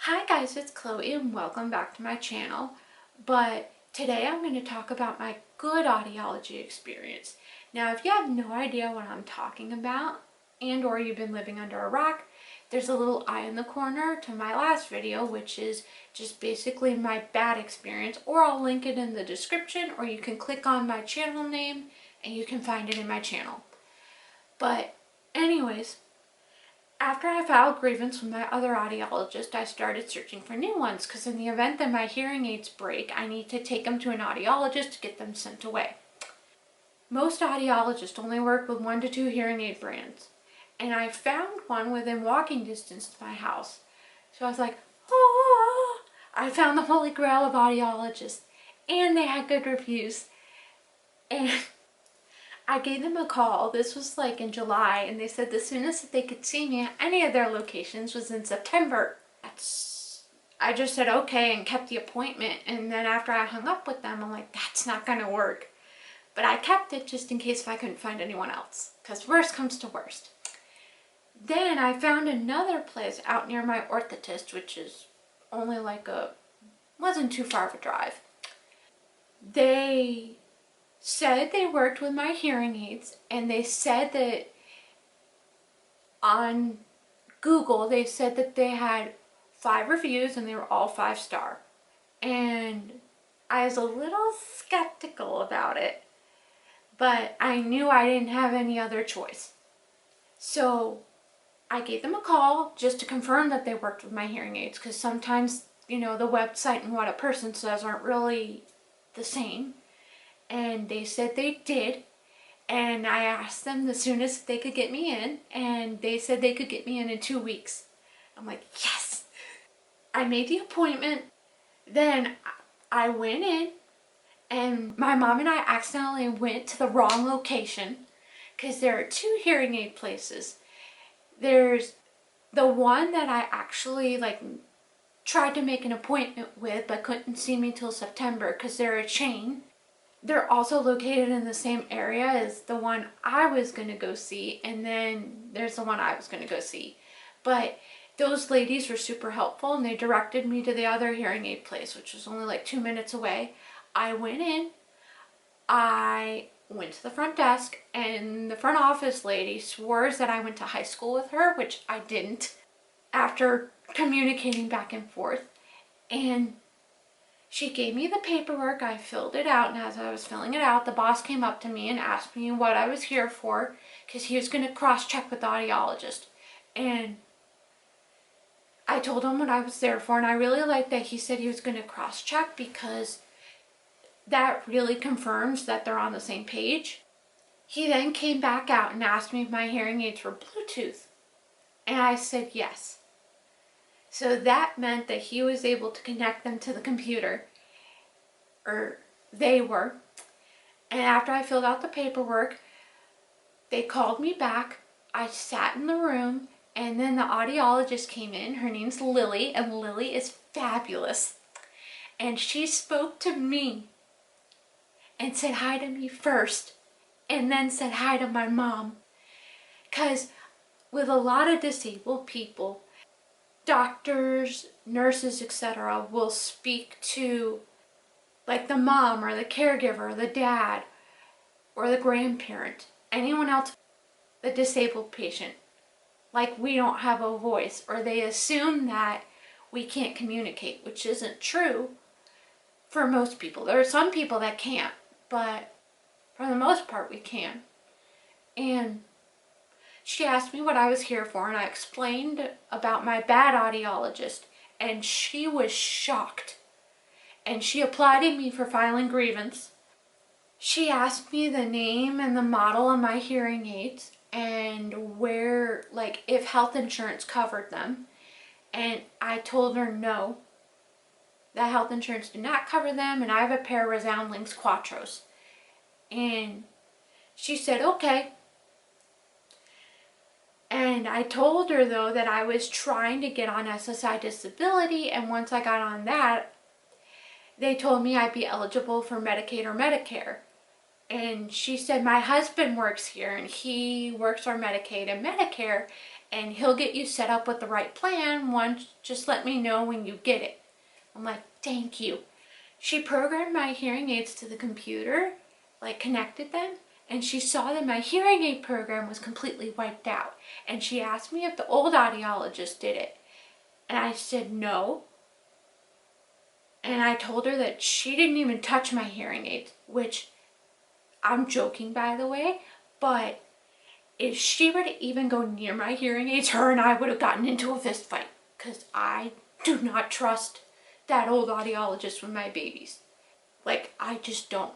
Hi guys, it's Chloe and welcome back to my channel. But today I'm going to talk about my good audiology experience. Now, if you have no idea what I'm talking about and or you've been living under a rock, there's a little eye in the corner to my last video, which is just basically my bad experience, or I'll link it in the description, or you can click on my channel name and you can find it in my channel. But anyways, after I filed grievance with my other audiologist, I started searching for new ones because in the event that my hearing aids break, I need to take them to an audiologist to get them sent away. Most audiologists only work with 1 to 2 hearing aid brands, and I found one within walking distance of my house. So I was like, oh, I found the holy grail of audiologists, and they had good reviews. And I gave them a call. This was like in July, and they said the soonest that they could see me at any of their locations was in September. I just said okay and kept the appointment, and then after I hung up with them, I'm like, that's not gonna work. But I kept it just in case if I couldn't find anyone else, because worst comes to worst. Then I found another place out near my orthotist, which is only like wasn't too far of a drive. They said they worked with my hearing aids, and they said that on Google they said that they had 5 reviews and they were all 5-star. And I was a little skeptical about it, but I knew I didn't have any other choice. So I gave them a call just to confirm that they worked with my hearing aids, because sometimes, you know, the website and what a person says aren't really the same. And they said they did, and I asked them the soonest they could get me in, and they said they could get me in 2 weeks. I'm like, yes! I made the appointment. Then I went in, and my mom and I accidentally went to the wrong location, because there are 2 hearing aid places. There's the one that I actually tried to make an appointment with but couldn't see me till September because they're a chain. They're also located in the same area as the one I was going to go see, and then there's the one I was going to go see. But those ladies were super helpful, and they directed me to the other hearing aid place, which was only like 2 minutes away. I went in, I went to the front desk, and the front office lady swears that I went to high school with her, which I didn't, after communicating back and forth. And she gave me the paperwork, I filled it out, and as I was filling it out, the boss came up to me and asked me what I was here for, because he was going to cross-check with the audiologist. And I told him what I was there for, and I really liked that he said he was going to cross-check, because that really confirms that they're on the same page. He then came back out and asked me if my hearing aids were Bluetooth, and I said yes. So that meant that he was able to connect them to the computer, or they were. And after I filled out the paperwork, they called me back. I sat in the room, and then the audiologist came in. Her name's Lily, and Lily is fabulous. And she spoke to me and said hi to me first, and then said hi to my mom. Because with a lot of disabled people, doctors, nurses, etc. will speak to like the mom or the caregiver or the dad or the grandparent, anyone else, the disabled patient, like we don't have a voice, or they assume that we can't communicate, which isn't true for most people. There are some people that can't, but for the most part we can. And she asked me what I was here for, and I explained about my bad audiologist, and she was shocked. And she applauded me for filing grievance. She asked me the name and the model of my hearing aids, and where, like, if health insurance covered them. And I told her no, that health insurance did not cover them, and I have a pair of Resound Links Quattros. And she said, okay. And I told her, though, that I was trying to get on SSI disability, and once I got on that, they told me I'd be eligible for Medicaid or Medicare. And she said, my husband works here, and he works for Medicaid and Medicare, and he'll get you set up with the right plan. Just let me know when you get it. I'm like, thank you. She programmed my hearing aids to the computer, like connected them, and she saw that my hearing aid program was completely wiped out. And she asked me if the old audiologist did it. And I said no. And I told her that she didn't even touch my hearing aids, which I'm joking, by the way, but if she were to even go near my hearing aids, her and I would have gotten into a fist fight, because I do not trust that old audiologist with my babies. Like, I just don't.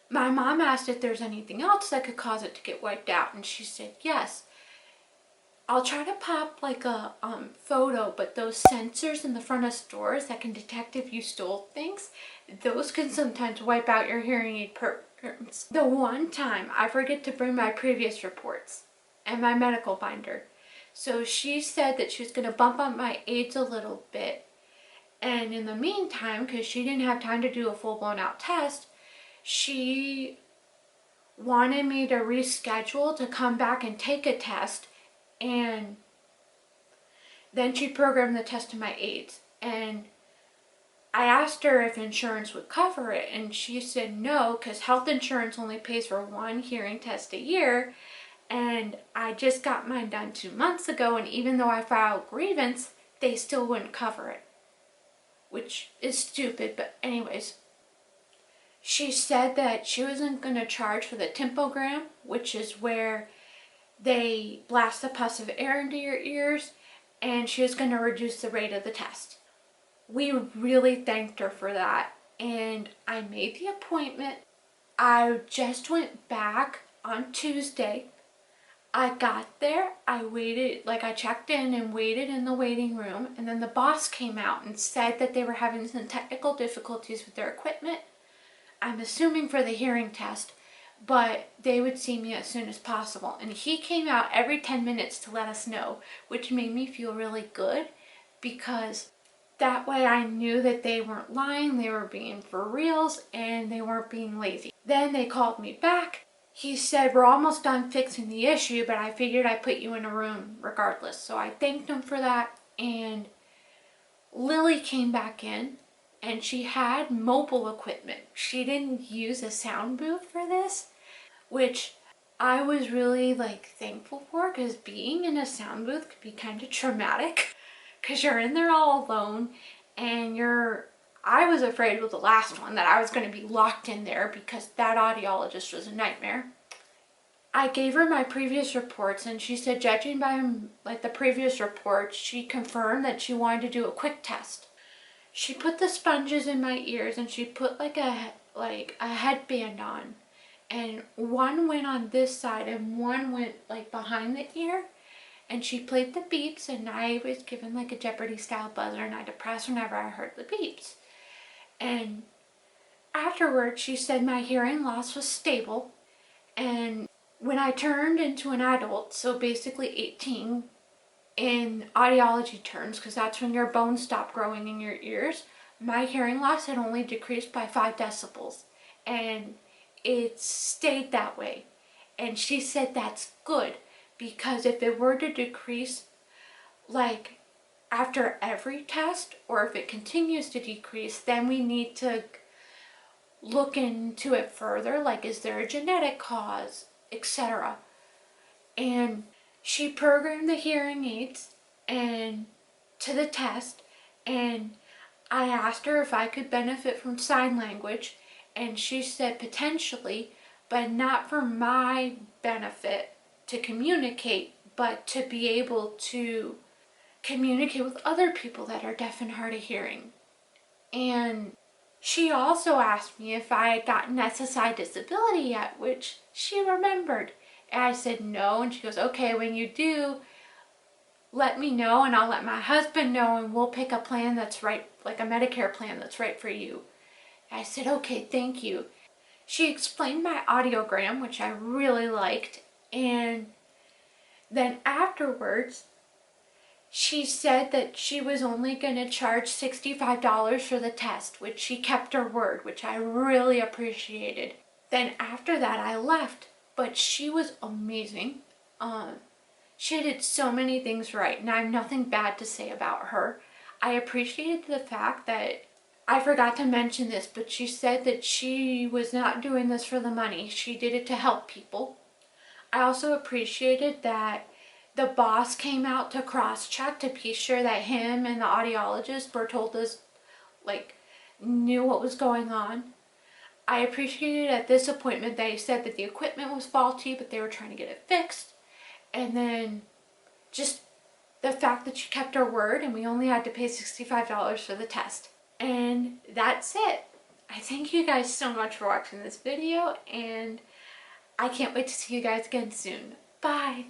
My mom asked if there's anything else that could cause it to get wiped out, and she said yes. I'll try to pop like a photo, but those sensors in the front of stores that can detect if you stole things, those can sometimes wipe out your hearing aid programs. The one time I forget to bring my previous reports and my medical binder. So she said that she was going to bump up my aids a little bit. And in the meantime, because she didn't have time to do a full-blown out test, she wanted me to reschedule to come back and take a test. And then she programmed the test to my aids. And I asked her if insurance would cover it, and she said no, because health insurance only pays for one hearing test a year. And I just got mine done 2 months ago, and even though I filed grievance, they still wouldn't cover it, which is stupid. But anyways, she said that she wasn't going to charge for the tempogram, which is where they blast a puff of air into your ears, and she was going to reduce the rate of the test. We really thanked her for that, and I made the appointment. I just went back on Tuesday. I got there, I waited, like I checked in and waited in the waiting room, and then the boss came out and said that they were having some technical difficulties with their equipment. I'm assuming for the hearing test, but they would see me as soon as possible. And he came out every 10 minutes to let us know, which made me feel really good, because that way I knew that they weren't lying, they were being for reals, and they weren't being lazy. Then they called me back. He said, we're almost done fixing the issue, but I figured I'd put you in a room regardless. So I thanked him for that, and Lily came back in, and she had mobile equipment. She didn't use a sound booth for this, which I was really thankful for, because being in a sound booth could be kind of traumatic, because you're in there all alone, and I was afraid with the last one that I was going to be locked in there, because that audiologist was a nightmare. I gave her my previous reports, and she said, judging by the previous reports, she confirmed that she wanted to do a quick test. She put the sponges in my ears, and she put a headband on, and one went on this side and one went behind the ear, and she played the beeps, and I was given a Jeopardy style buzzer, and I'd press whenever I heard the beeps. And afterwards she said my hearing loss was stable, and when I turned into an adult, so basically 18 in audiology terms, because that's when your bones stop growing in your ears, my hearing loss had only decreased by 5 decibels, and it stayed that way. And she said that's good, because if it were to decrease after every test, or if it continues to decrease, then we need to look into it further, is there a genetic cause, etc. And she programmed the hearing aids and to the test, and I asked her if I could benefit from sign language, and she said potentially, but not for my benefit to communicate, but to be able to communicate with other people that are deaf and hard of hearing. And she also asked me if I had gotten SSI disability yet, which she remembered. And I said no, and she goes, okay, when you do, let me know, and I'll let my husband know, and we'll pick a plan that's right, a Medicare plan that's right for you. I said, okay, thank you. She explained my audiogram, which I really liked, and then afterwards, she said that she was only going to charge $65 for the test, which she kept her word, which I really appreciated. Then after that, I left, but she was amazing. She did so many things right, and I have nothing bad to say about her. I appreciated the fact that, I forgot to mention this, but she said that she was not doing this for the money. She did it to help people. I also appreciated that the boss came out to cross-check to be sure that him and the audiologist were told us, like, knew what was going on. I appreciated at this appointment that he said that the equipment was faulty, but they were trying to get it fixed. And then just the fact that she kept her word and we only had to pay $65 for the test. And that's it. I thank you guys so much for watching this video, and I can't wait to see you guys again soon. Bye!